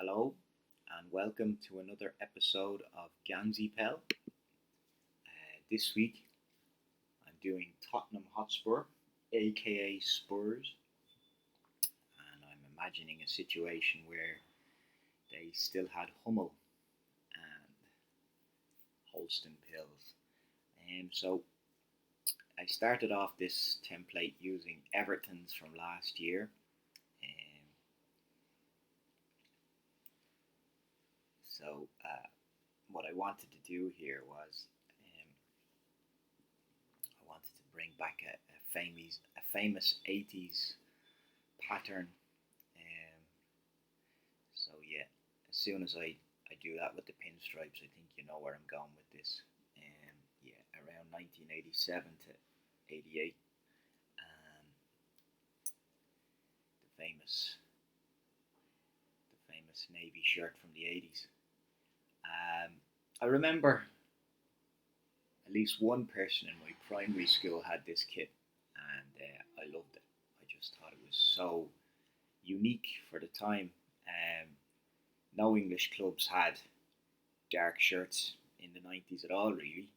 Hello and welcome to another episode of GANZYPEL. This week I'm doing Tottenham Hotspur, aka Spurs, and I'm imagining a situation where they still had Hummel and Holston pills. So I started off this template using Everton's from last year. So what I wanted to do here was I wanted to bring back a famous 80s pattern. So yeah, as soon as I do that with the pinstripes, I think you know where I'm going with this. Yeah, around 1987 to 88, um, the famous navy shirt from the 80s. I remember at least one person in my primary school had this kit, and I loved it. I just thought it was so unique for the time. No English clubs had dark shirts in the 90s at all, really,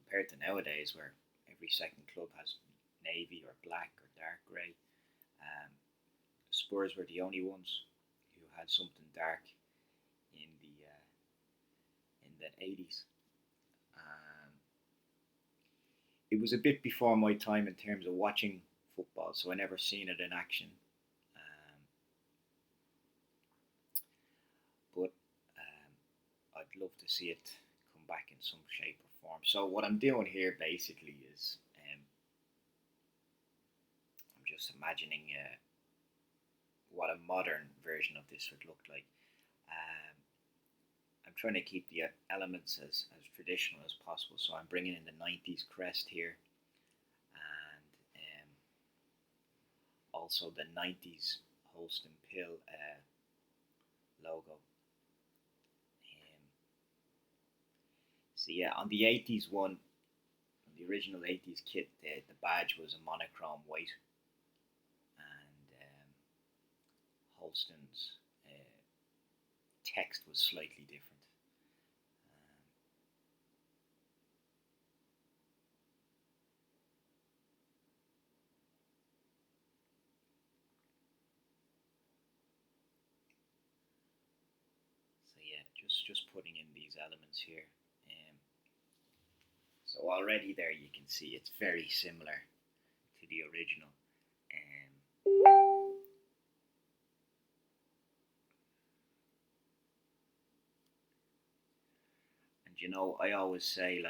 compared to nowadays where every second club has navy or black or dark grey. Um, Spurs were the only ones who had something dark in the 80s. Um, it was a bit before my time in terms of watching football, so I never seen it in action. Um, but I'd love to see it come back in some shape or form. So what I'm doing here basically is I'm just imagining what a modern version of this would look like. Um, I'm trying to keep the elements as traditional as possible, so I'm bringing in the 90s crest here, and also the 90s Holston Pill logo. So yeah, on the 80s one, on the original 80s kit, the badge was a monochrome white, and Holston's text was slightly different. So yeah, just putting in these elements here. So already there you can see it's very similar to the original. And you know, I always say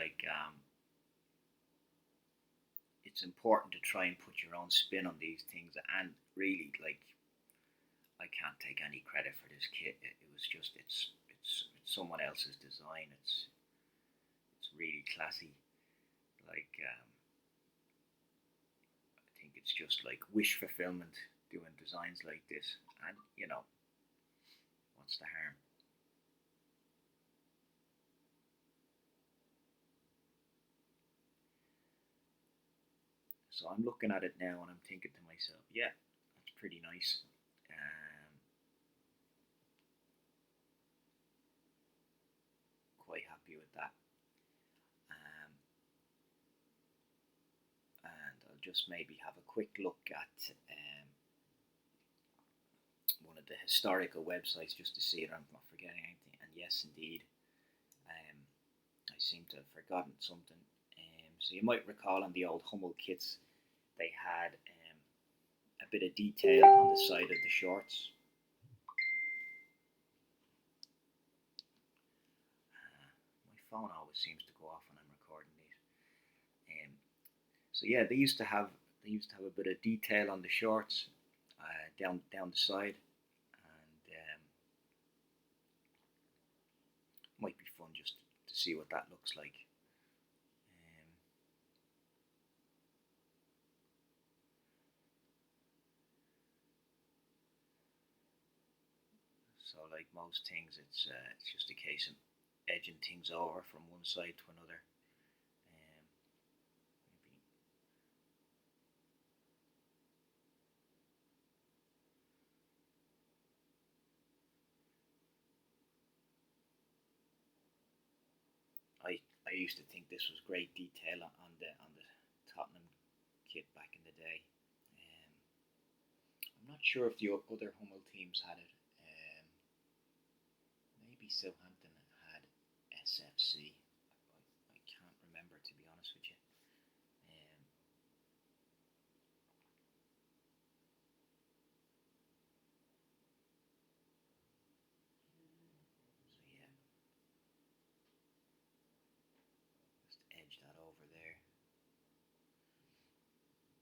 it's important to try and put your own spin on these things. And really, I can't take any credit for this kit. It was just it's someone else's design. It's really classy. I think it's just like wish fulfillment doing designs like this. And you know, what's the harm? So I'm looking at it now and I'm thinking to myself, yeah, that's pretty nice. Quite happy with that. Um, and I'll just maybe have a quick look at one of the historical websites just to see if I'm not forgetting anything. And yes, indeed, um, I seem to have forgotten something. So you might recall on the old Hummel kits, they had a bit of detail on the side of the shorts. My phone always seems to go off when I'm recording these. So yeah, they used to have a bit of detail on the shorts down the side, and might be fun just to see what that looks like. So like most things, it's just a case of edging things over from one side to another. Maybe I used to think this was great detail on the Tottenham kit back in the day. I'm not sure if the other Hummel teams had it. Maybe Southampton had SFC. I can't remember, to be honest with you. Um, so yeah, just edge that over there. Yeah.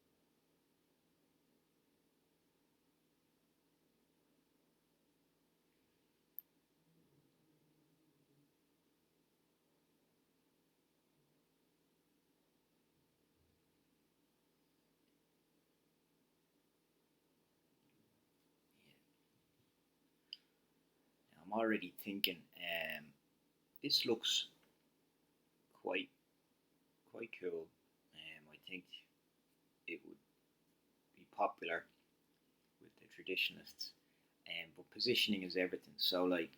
Now I'm already thinking. This looks quite quite cool. I think it would be popular with the traditionalists. But positioning is everything. So like,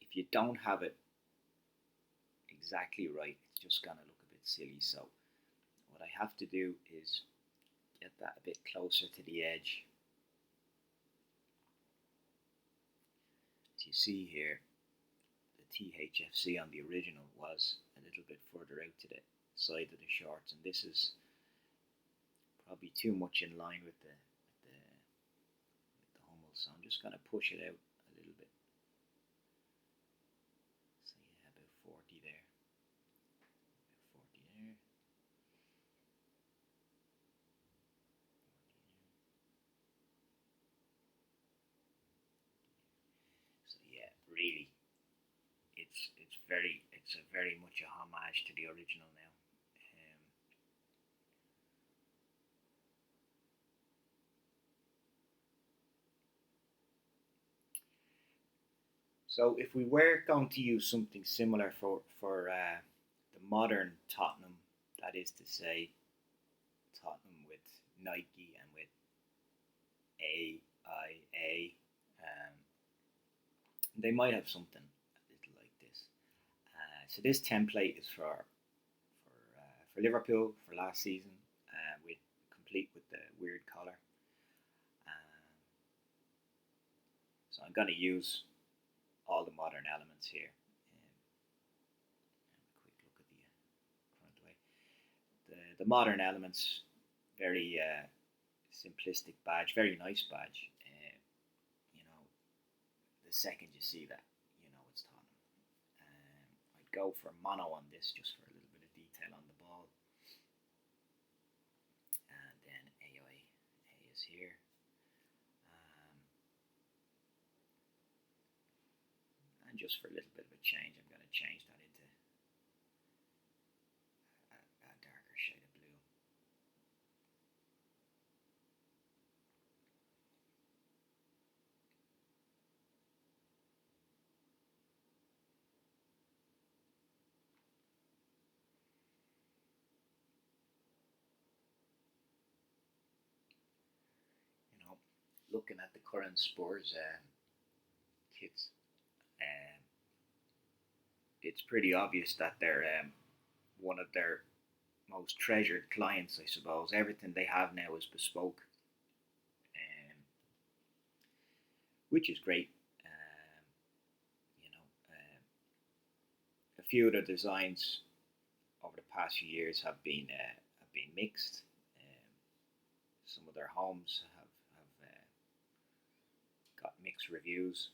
if you don't have it exactly right, it's just gonna look a bit silly. So what I have to do is get that a bit closer to the edge. As you see here, the THFC on the original was a little bit further out to the side of the shorts, and this is probably too much in line with the Hummel. So I'm just going to push it out a little bit. So yeah, about 40 there. About 40 there. 40 there. So yeah, really, it's a very much a homage to the original now. So if we were going to use something similar for the modern Tottenham, that is to say, Tottenham with Nike and with AIA, they might have something a little like this. So this template is for Liverpool for last season, with complete with the weird collar. Um, so I'm going to use all the modern elements here. Have a quick look at the front way. The modern elements, very simplistic badge, very nice badge. You know, the second you see that, you know it's Tottenham. I'd go for mono on this just for a little bit of detail on the ball. And then A is here. And just for a little bit of a change, I'm going to change that into a darker shade of blue. You know, looking at the current Spurs kits, um, it's pretty obvious that they're one of their most treasured clients, I suppose. Everything they have now is bespoke, um, which is great. You know, a few of the designs over the past few years have been mixed. Some of their homes have got mixed reviews.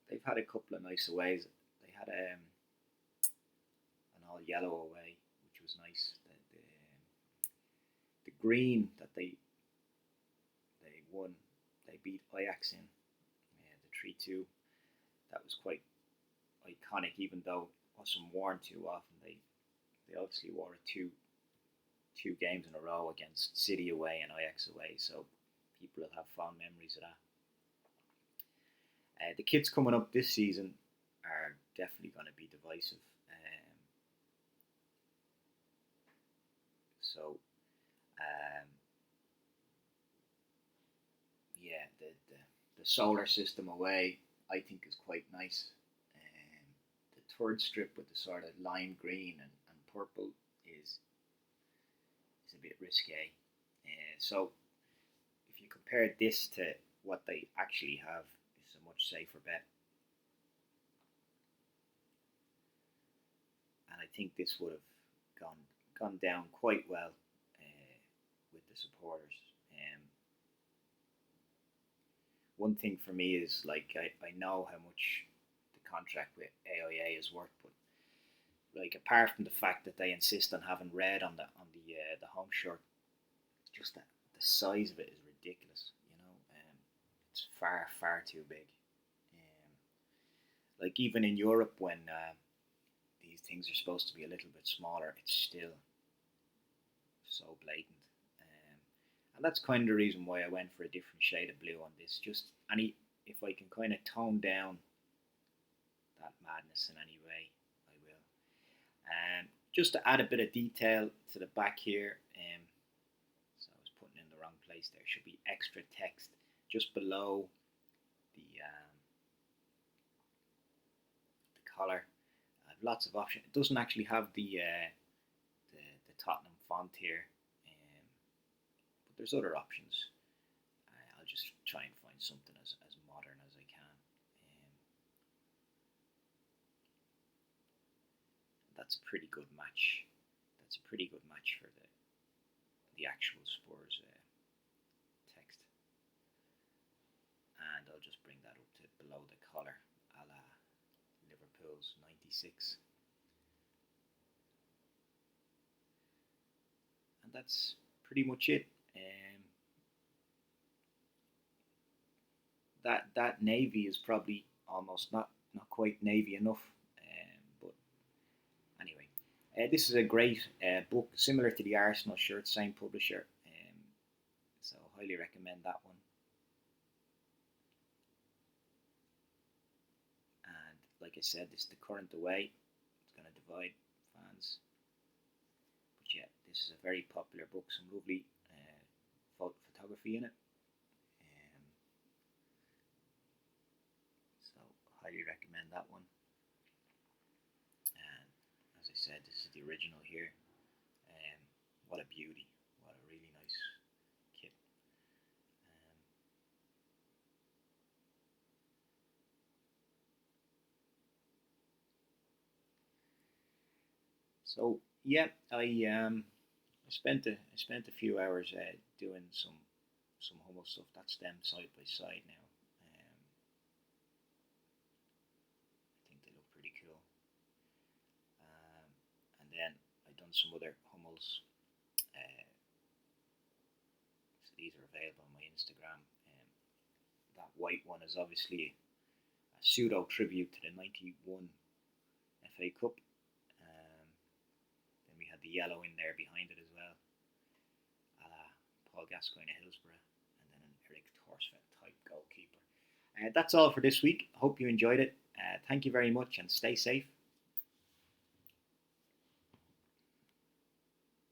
They've had a couple of nice aways. They had an all yellow away, which was nice. The green that they won, they beat Ajax in the 3-2. That was quite iconic, even though it wasn't worn too often. They obviously wore it two games in a row against City away and Ajax away, so people will have fond memories of that. The kits coming up this season are definitely going to be divisive. So, um, yeah, the solar system away I think is quite nice. The third strip with the sort of lime green and purple is a bit risque. So if you compare this to what they actually have, it's a much safer bet. And I think this would have gone down quite well with the supporters. One thing for me is like I know how much the contract with AIA is worth, but like apart from the fact that they insist on having red on the home shirt, just that the size of it is ridiculous. It's far too big. Like even in Europe when these things are supposed to be a little bit smaller, it's still so blatant. And that's kind of the reason why I went for a different shade of blue on this. Just if I can kind of tone down that madness in any way, I will. Just to add a bit of detail to the back here, so I was putting in the wrong place. There should be extra text just below the collar. I have lots of options. It doesn't actually have the Tottenham font here, but there's other options. I'll just try and find something as modern as I can. That's a pretty good match. That's a pretty good match for the actual Spurs text. And I'll just bring that up to below the collar, a la Liverpool's 96. And that's pretty much it. That navy is probably almost not quite navy enough, but anyway, this is a great book, similar to the Arsenal shirt, same publisher, so highly recommend that one. And like I said, this is the current away. It's going to divide fans, but yeah, this is a very popular book. Some lovely photography in it. Highly recommend that one. And as I said, this is the original here. What a beauty! What a really nice kit. So yeah, I spent a few hours doing some Hummel stuff. That's them side by side now. Pretty cool. And then I've done some other Hummels. So these are available on my Instagram. That white one is obviously a pseudo tribute to the '91 FA Cup. Then we had the yellow in there behind it as well, Paul Gascoigne of Hillsborough, and then an Eric Thorsfeldt type goalkeeper. That's all for this week. Hope you enjoyed it. Thank you very much and stay safe.